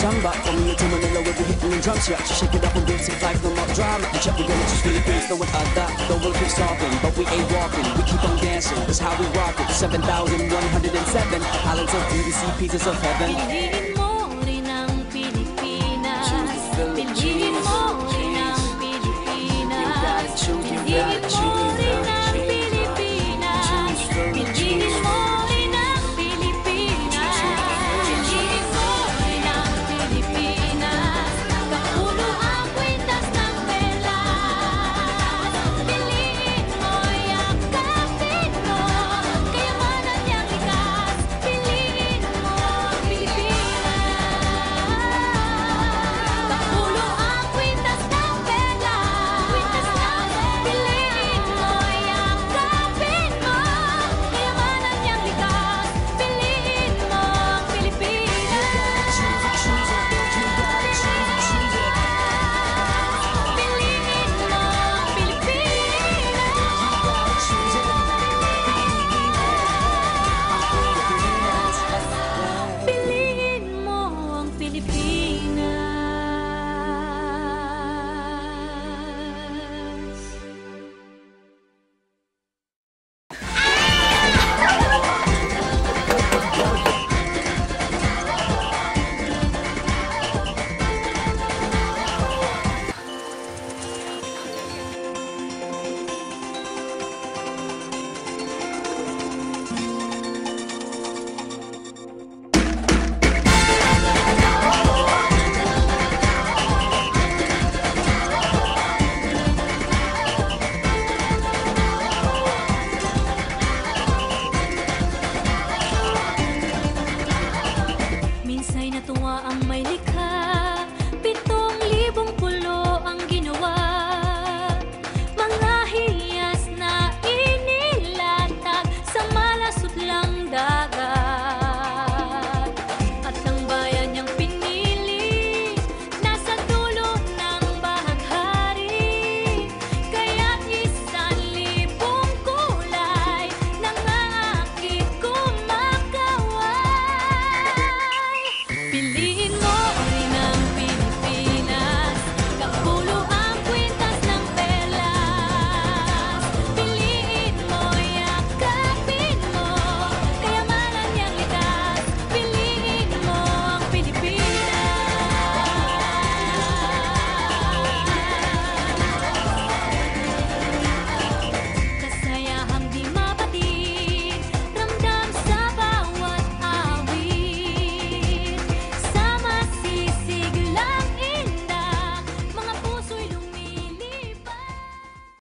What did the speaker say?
samba. From New York to Manila, we'll be hitting the drums, yeah. So shake it up and do some life, no more drama. The check, we're gonna just Philippines, no one that. No one keeps talking, but we ain't walking. We keep on dancing, that's how we rock it. 7,107 islands of beauty, see pieces of heaven. Piliin mo rin ang Pilipinas. Piliin mo rin ang Pilipinas.